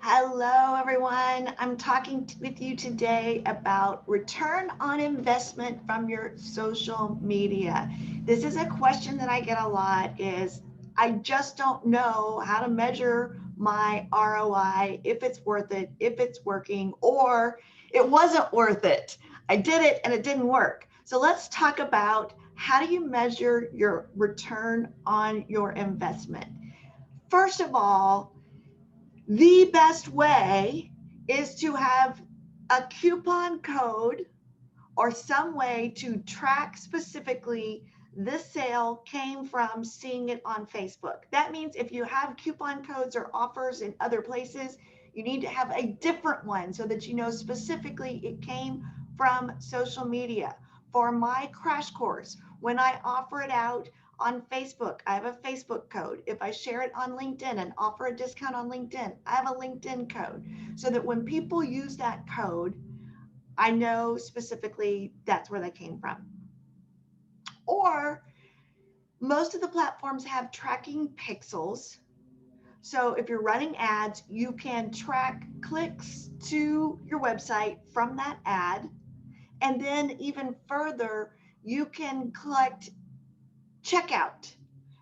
Hello, everyone. I'm talking with you today about return on investment from your social media. This is a question that I get a lot is I just don't know how to measure my ROI, if it's worth it, if it's working, or it wasn't worth it. I did it and it didn't work. So let's talk about how do you measure your return on your investment. First of all, the best way is to have a coupon code or some way to track specifically this sale came from seeing it on Facebook. That means if you have coupon codes or offers in other places, you need to have a different one so that you know specifically it came from social media. For my crash course, when I offer it out on Facebook, I have a Facebook code. If I share it on LinkedIn and offer a discount on LinkedIn, I have a LinkedIn code so that when people use that code, I know specifically that's where they came from. Or most of the platforms have tracking pixels. So if you're running ads, you can track clicks to your website from that ad. And then even further, you can collect checkout,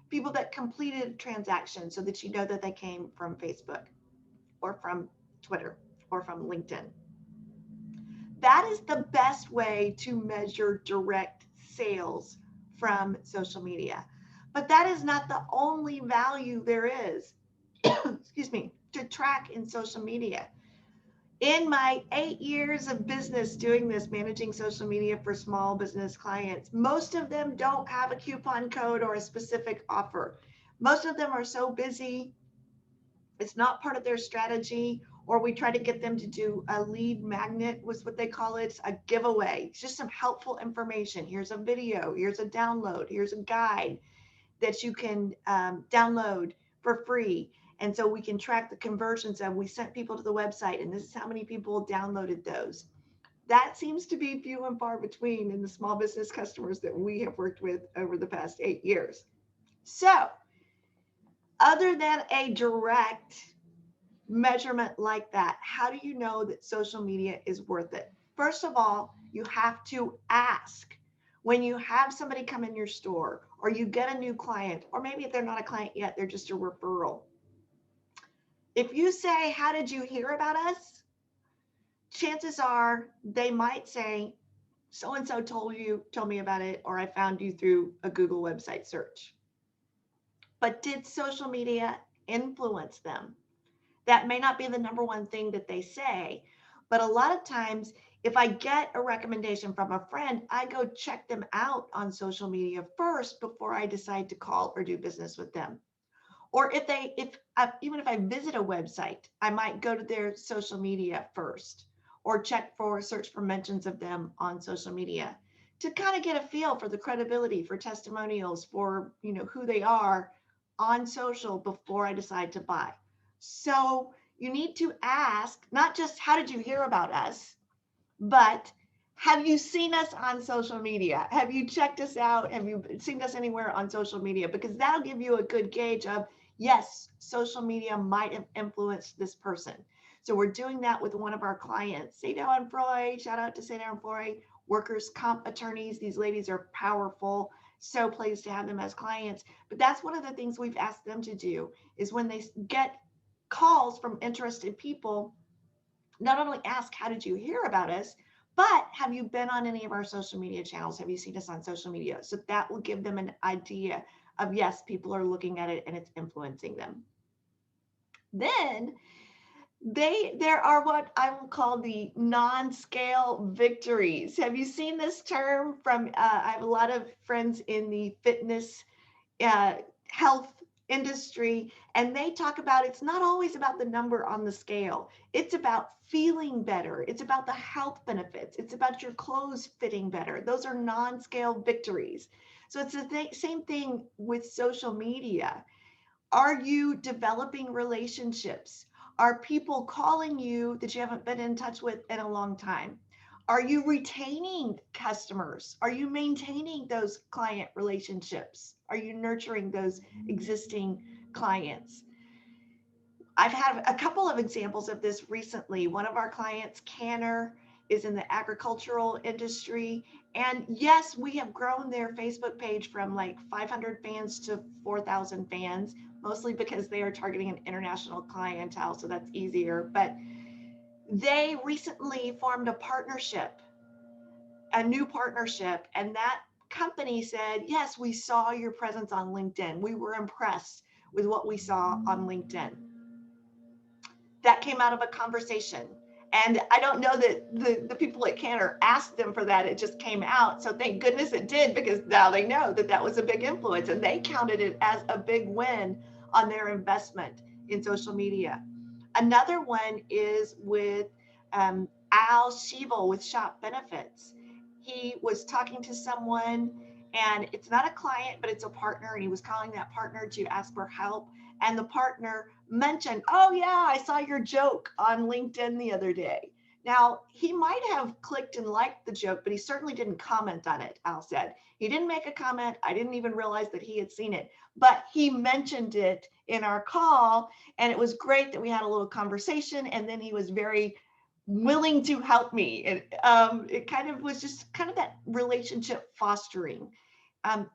people that completed a transaction so that you know that they came from Facebook or from Twitter or from LinkedIn. That is the best way to measure direct sales from social media. But that is not the only value there is, excuse me, to track in social media. In my 8 years of business doing this, managing social media for small business clients, most of them don't have a coupon code or a specific offer. Most of them are so busy, it's not part of their strategy, or we try to get them to do a lead magnet, was what they call it, a giveaway. It's just some helpful information. Here's a video, here's a download, here's a guide that you can download for free. And so we can track the conversions of we sent people to the website and this is how many people downloaded those. That seems to be few and far between in the small business customers that we have worked with over the past 8 years. So other than a direct measurement like that, how do you know that social media is worth it? First of all, you have to ask. When you have somebody come in your store or you get a new client, or maybe if they're not a client yet, they're just a referral. If you say, how did you hear about us? Chances are they might say, so and so told me about it, or I found you through a Google website search. But did social media influence them? That may not be the number one thing that they say, but a lot of times if I get a recommendation from a friend, I go check them out on social media first before I decide to call or do business with them. Or even if I visit a website, I might go to their social media first or check for search for mentions of them on social media to kind of get a feel for the credibility, for testimonials, for who they are on social before I decide to buy. So you need to ask not just how did you hear about us, but have you seen us on social media? Have you checked us out? Have you seen us anywhere on social media? Because that'll give you a good gauge of, yes, social media might have influenced this person. So we're doing that with one of our clients, Sado and Freud. Shout out to Sado and Freud, workers' comp attorneys. These ladies are powerful. So pleased to have them as clients. But that's one of the things we've asked them to do is when they get calls from interested people, not only ask, how did you hear about us, but have you been on any of our social media channels? Have you seen us on social media? So that will give them an idea of, yes, people are looking at it and it's influencing them. Then there are what I will call the non-scale victories. Have you seen this term from, I have a lot of friends in the fitness uh, health industry, and they talk about it's not always about the number on the scale. It's about feeling better. It's about the health benefits. It's about your clothes fitting better. Those are non-scale victories. So it's the same thing with social media. Are you developing relationships? Are people calling you that you haven't been in touch with in a long time? Are you retaining customers? Are you maintaining those client relationships? Are you nurturing those existing clients? I've had a couple of examples of this recently. One of our clients, Canner, is in the agricultural industry. And yes, we have grown their Facebook page from like 500 fans to 4,000 fans, mostly because they are targeting an international clientele. So that's easier. But they recently formed a partnership, a new partnership. And that company said, yes, we saw your presence on LinkedIn. We were impressed with what we saw on LinkedIn. That came out of a conversation. And I don't know that the people at Cantor asked them for that. It just came out. So thank goodness it did, because now they know that that was a big influence, and they counted it as a big win on their investment in social media. Another one is with Al Shevel with Shop Benefits. He was talking to someone, and it's not a client, but it's a partner. And he was calling that partner to ask for help. And the partner mentioned, oh, yeah, I saw your joke on LinkedIn the other day. Now, he might have clicked and liked the joke, but he certainly didn't comment on it, Al said. He didn't make a comment. I didn't even realize that he had seen it, but he mentioned it in our call. And it was great that we had a little conversation. And then he was very willing to help me. It kind of was just kind of that relationship fostering.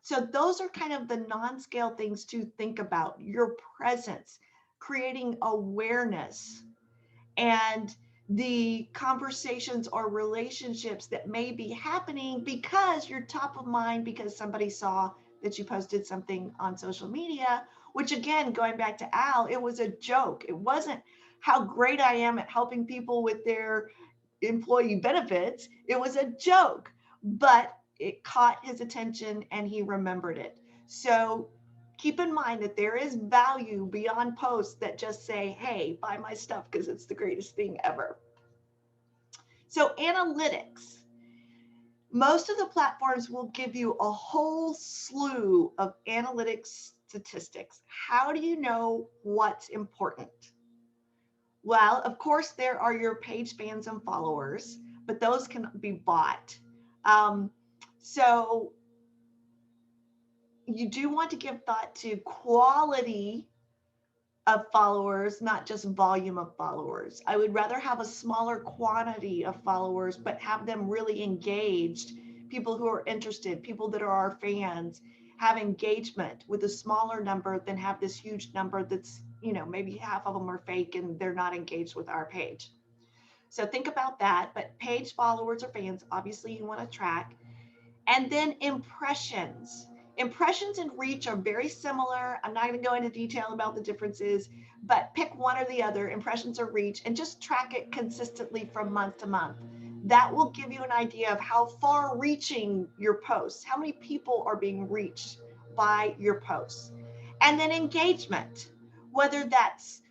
So those are kind of the non-scale things to think about: your presence, creating awareness, and the conversations or relationships that may be happening because you're top of mind because somebody saw that you posted something on social media, which, again, going back to Al, it was a joke. It wasn't how great I am at helping people with their employee benefits. It was a joke, but it caught his attention and he remembered it. So keep in mind that there is value beyond posts that just say, hey, buy my stuff because it's the greatest thing ever. So analytics. Most of the platforms will give you a whole slew of analytics statistics. How do you know what's important? Well, of course, there are your page fans and followers, but those can be bought. So you do want to give thought to quality of followers, not just volume of followers. I would rather have a smaller quantity of followers, but have them really engaged, people who are interested, people that are our fans, have engagement with a smaller number than have this huge number that's, maybe half of them are fake and they're not engaged with our page. So think about that. But page followers or fans, obviously you want to track. And then impressions. Impressions and reach are very similar. I'm not going to go into detail about the differences, but pick one or the other, impressions or reach, and just track it consistently from month to month. That will give you an idea of how far reaching your posts, how many people are being reached by your posts. And then engagement, whether that's,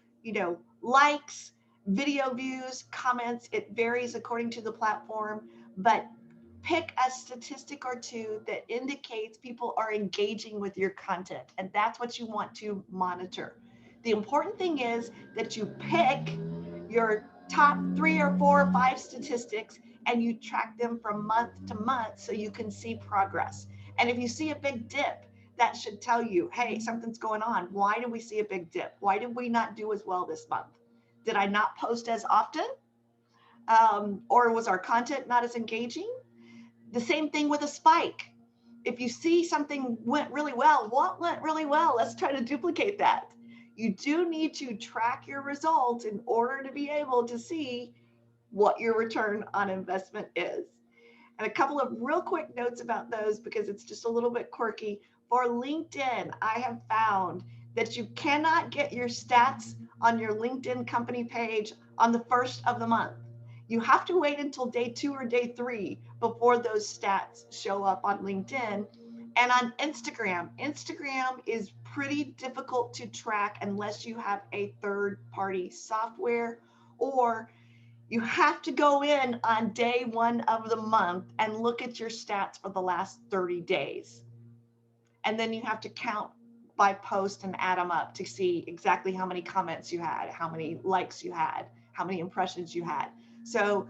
likes, video views, comments, it varies according to the platform, but pick a statistic or two that indicates people are engaging with your content. And that's what you want to monitor. The important thing is that you pick your top 3 or 4 or 5 statistics and you track them from month to month so you can see progress. And if you see a big dip, that should tell you, hey, something's going on. Why did we see a big dip? Why did we not do as well this month? Did I not post as often? Or was our content not as engaging? The same thing with a spike. If you see something went really well, what went really well? Let's try to duplicate that. You do need to track your results in order to be able to see what your return on investment is. And a couple of real quick notes about those, because it's just a little bit quirky. For LinkedIn, I have found that you cannot get your stats on your LinkedIn company page on the first of the month. You have to wait until day 2 or day 3 before those stats show up on LinkedIn. And on Instagram is pretty difficult to track unless you have a third-party software, or you have to go in on day 1 of the month and look at your stats for the last 30 days. And then you have to count by post and add them up to see exactly how many comments you had, how many likes you had, how many impressions you had. So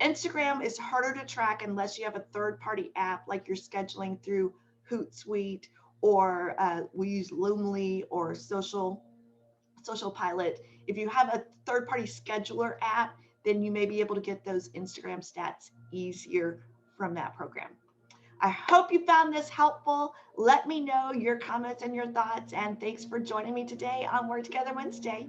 Instagram is harder to track unless you have a third-party app, like you're scheduling through Hootsuite, or we use Loomly or Social Pilot. If you have a third-party scheduler app, then you may be able to get those Instagram stats easier from that program. I hope you found this helpful. Let me know your comments and your thoughts, and thanks for joining me today on Work Together Wednesday.